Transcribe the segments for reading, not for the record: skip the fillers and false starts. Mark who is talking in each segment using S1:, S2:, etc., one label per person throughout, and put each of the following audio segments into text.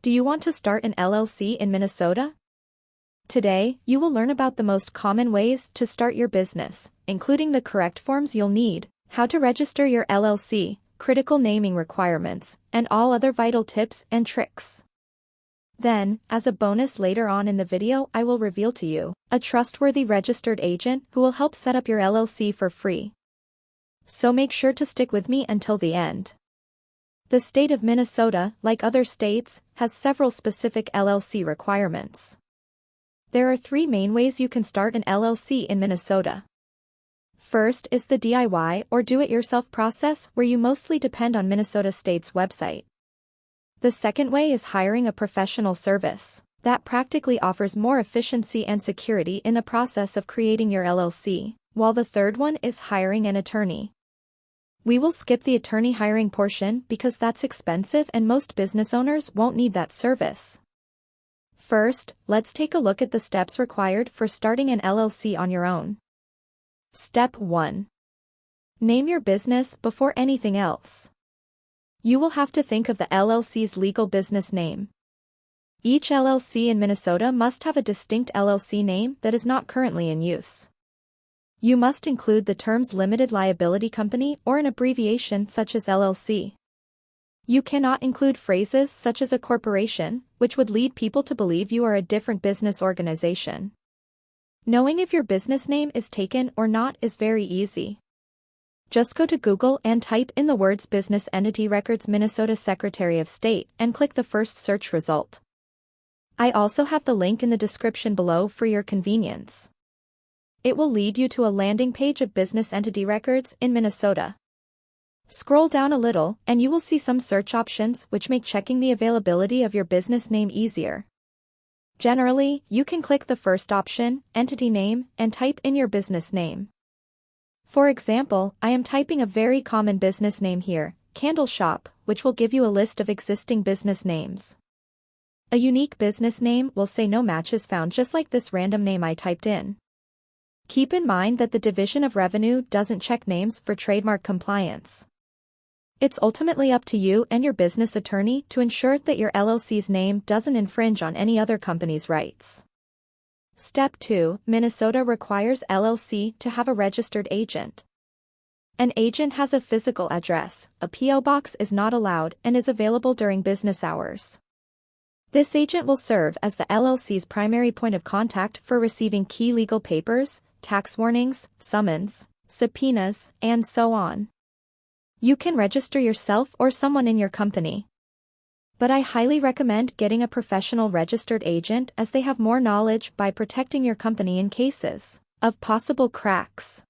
S1: Do you want to start an LLC in Minnesota? Today, you will learn about the most common ways to start your business, including the correct forms you'll need, how to register your LLC, critical naming requirements, and all other vital tips and tricks. Then, as a bonus later on in the video, I will reveal to you a trustworthy registered agent who will help set up your LLC for free. So make sure to stick with me until the end. The state of Minnesota, like other states, has several specific LLC requirements. There are 3 main ways you can start an LLC in Minnesota. First is the DIY or do-it-yourself process, where you mostly depend on Minnesota State's website. The second way is hiring a professional service that practically offers more efficiency and security in the process of creating your LLC, while the third one is hiring an attorney. We will skip the attorney hiring portion because that's expensive and most business owners won't need that service. First, let's take a look at the steps required for starting an LLC on your own. Step 1. Name your business before anything else. You will have to think of the LLC's legal business name. Each LLC in Minnesota must have a distinct LLC name that is not currently in use. You must include the terms limited liability company or an abbreviation such as LLC. You cannot include phrases such as a corporation, which would lead people to believe you are a different business organization. Knowing if your business name is taken or not is very easy. Just go to Google and type in the words Business Entity Records Minnesota Secretary of State and click the first search result. I also have the link in the description below for your convenience. It will lead you to a landing page of Business Entity Records in Minnesota. Scroll down a little and you will see some search options which make checking the availability of your business name easier. Generally, you can click the first option, Entity Name, and type in your business name. For example, I am typing a very common business name here, Candle Shop, which will give you a list of existing business names. A unique business name will say no matches found, just like this random name I typed in. Keep in mind that the Division of Revenue doesn't check names for trademark compliance. It's ultimately up to you and your business attorney to ensure that your LLC's name doesn't infringe on any other company's rights. Step 2. Minnesota requires LLC to have a registered agent. An agent has a physical address, a P.O. box is not allowed, and is available during business hours. This agent will serve as the LLC's primary point of contact for receiving key legal papers, tax warnings, summons, subpoenas, and so on. You can register yourself or someone in your company. But I highly recommend getting a professional registered agent, as they have more knowledge by protecting your company in cases of possible cracks.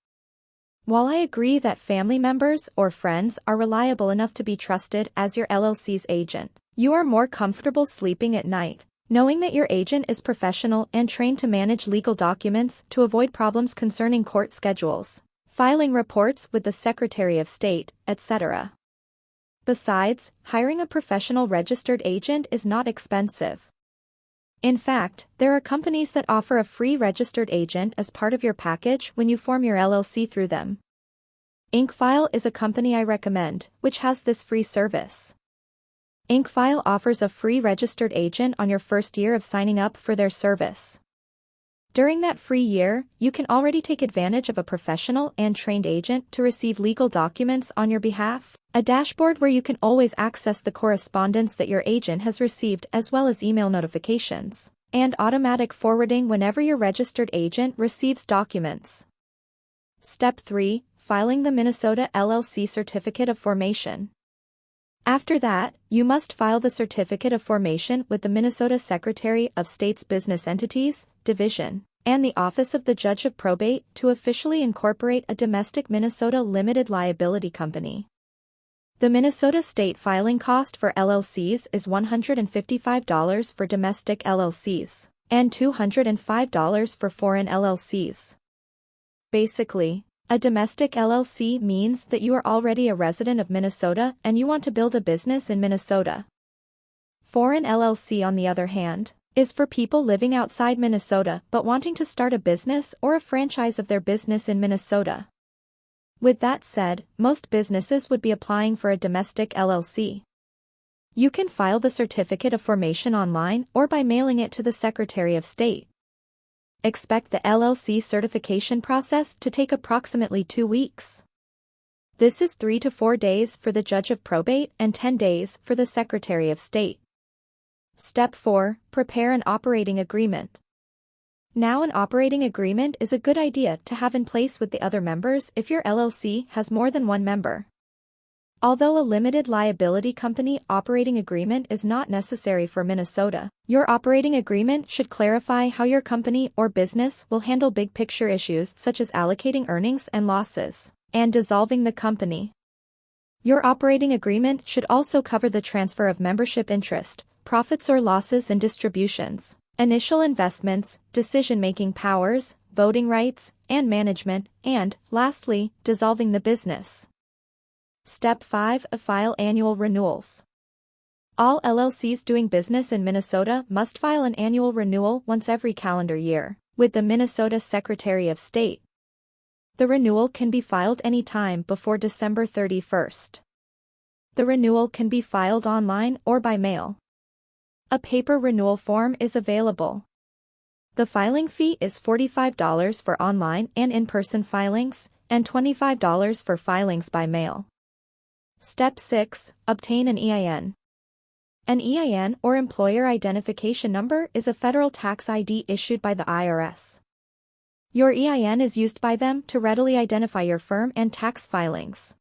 S1: While I agree that family members or friends are reliable enough to be trusted as your LLC's agent, you are more comfortable sleeping at night, knowing that your agent is professional and trained to manage legal documents to avoid problems concerning court schedules, filing reports with the Secretary of State, etc. Besides, hiring a professional registered agent is not expensive. In fact, there are companies that offer a free registered agent as part of your package when you form your LLC through them. InkFile is a company I recommend, which has this free service. InkFile offers a free registered agent on your first year of signing up for their service. During that free year, you can already take advantage of a professional and trained agent to receive legal documents on your behalf, a dashboard where you can always access the correspondence that your agent has received, as well as email notifications, and automatic forwarding whenever your registered agent receives documents. Step 3. Filing the Minnesota LLC Certificate of Formation. After that, you must file the Certificate of Formation with the Minnesota Secretary of State's Business Entities Division and the Office of the Judge of Probate to officially incorporate a domestic Minnesota limited liability company. The Minnesota state filing cost for LLCs is $155 for domestic LLCs and $205 for foreign LLCs. Basically, a domestic LLC means that you are already a resident of Minnesota and you want to build a business in Minnesota. Foreign LLC, on the other hand, is for people living outside Minnesota but wanting to start a business or a franchise of their business in Minnesota. With that said, most businesses would be applying for a domestic LLC. You can file the certificate of formation online or by mailing it to the Secretary of State. Expect the LLC certification process to take approximately 2 weeks. This is 3 to 4 days for the Judge of Probate and 10 days for the Secretary of State. Step 4. Prepare an operating agreement. Now, an operating agreement is a good idea to have in place with the other members if your LLC has more than one member. Although a limited liability company operating agreement is not necessary for Minnesota, your operating agreement should clarify how your company or business will handle big picture issues such as allocating earnings and losses, and dissolving the company. Your operating agreement should also cover the transfer of membership interest, profits or losses and distributions, initial investments, decision-making powers, voting rights, and management, and, lastly, dissolving the business. Step 5. File annual renewals. All LLCs doing business in Minnesota must file an annual renewal once every calendar year with the Minnesota Secretary of State. The renewal can be filed any time before December 31st. The renewal can be filed online or by mail. A paper renewal form is available. The filing fee is $45 for online and in-person filings, and $25 for filings by mail. Step 6. Obtain an EIN. An EIN, or Employer Identification Number, is a federal tax ID issued by the IRS. Your EIN is used by them to readily identify your firm and tax filings.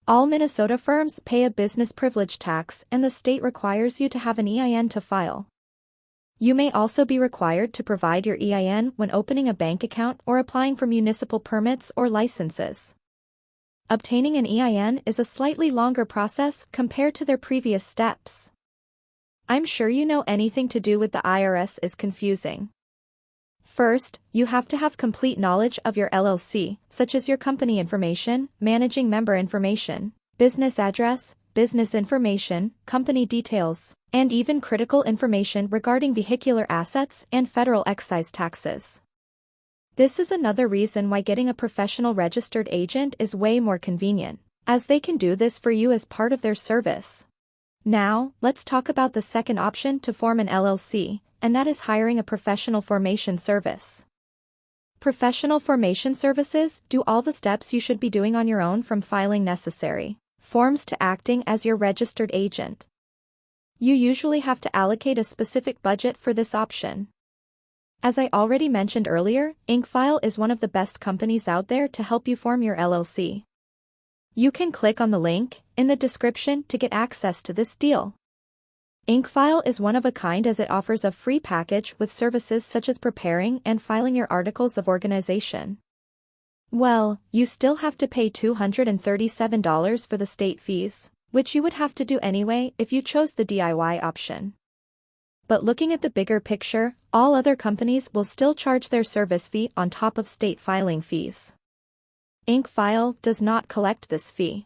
S1: All Minnesota firms pay a business privilege tax, and the state requires you to have an EIN to file. You may also be required to provide your EIN when opening a bank account or applying for municipal permits or licenses. Obtaining an EIN is a slightly longer process compared to their previous steps. I'm sure you know anything to do with the IRS is confusing. First, you have to have complete knowledge of your LLC, such as your company information, managing member information, business address, business information, company details, and even critical information regarding vehicular assets and federal excise taxes. This is another reason why getting a professional registered agent is way more convenient, as they can do this for you as part of their service. Now, let's talk about the second option to form an LLC, and that is hiring a professional formation service. Professional formation services do all the steps you should be doing on your own, from filing necessary forms to acting as your registered agent. You usually have to allocate a specific budget for this option. As I already mentioned earlier, IncFile is one of the best companies out there to help you form your LLC. You can click on the link in the description to get access to this deal. IncFile is one of a kind as it offers a free package with services such as preparing and filing your articles of organization. Well, you still have to pay $237 for the state fees, which you would have to do anyway if you chose the DIY option. But looking at the bigger picture, all other companies will still charge their service fee on top of state filing fees. IncFile does not collect this fee.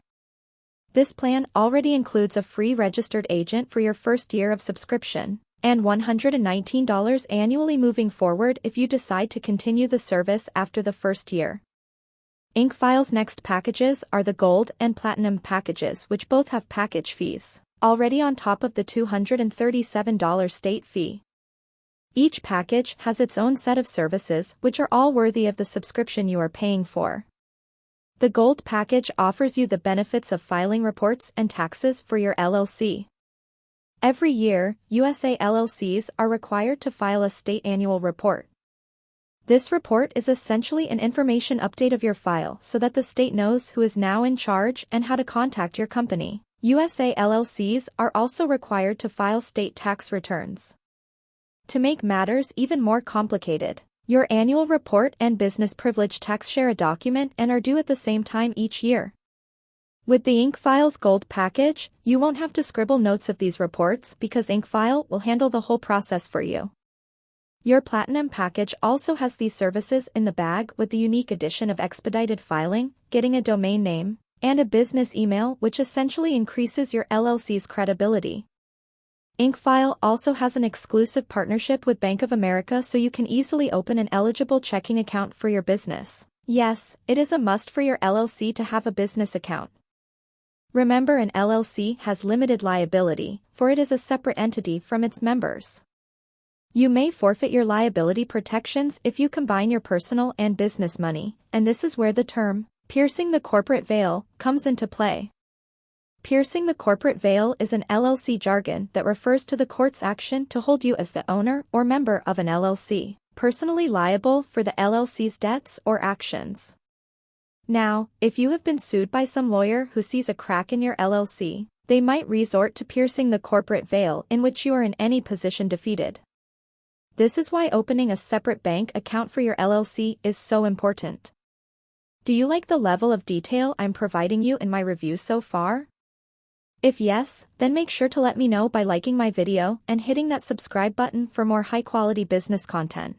S1: This plan already includes a free registered agent for your first year of subscription, and $119 annually moving forward if you decide to continue the service after the first year. IncFile's next packages are the Gold and Platinum packages, which both have package fees already on top of the $237 state fee. Each package has its own set of services which are all worthy of the subscription you are paying for. The Gold package offers you the benefits of filing reports and taxes for your LLC. Every year, USA LLCs are required to file a state annual report. This report is essentially an information update of your file so that the state knows who is now in charge and how to contact your company. USA LLCs are also required to file state tax returns. To make matters even more complicated, your annual report and business privilege tax share a document and are due at the same time each year. With the IncFile's Gold package, you won't have to scribble notes of these reports because IncFile will handle the whole process for you. Your Platinum package also has these services in the bag with the unique addition of expedited filing, getting a domain name, and a business email, which essentially increases your LLC's credibility. IncFile also has an exclusive partnership with Bank of America, so you can easily open an eligible checking account for your business. Yes, it is a must for your LLC to have a business account. Remember, an LLC has limited liability, for it is a separate entity from its members. You may forfeit your liability protections if you combine your personal and business money, and this is where the term, piercing the corporate veil, comes into play. Piercing the corporate veil is an LLC jargon that refers to the court's action to hold you as the owner or member of an LLC, personally liable for the LLC's debts or actions. Now, if you have been sued by some lawyer who sees a crack in your LLC, they might resort to piercing the corporate veil in which you are in any position defeated. This is why opening a separate bank account for your LLC is so important. Do you like the level of detail I'm providing you in my review so far? If yes, then make sure to let me know by liking my video and hitting that subscribe button for more high-quality business content.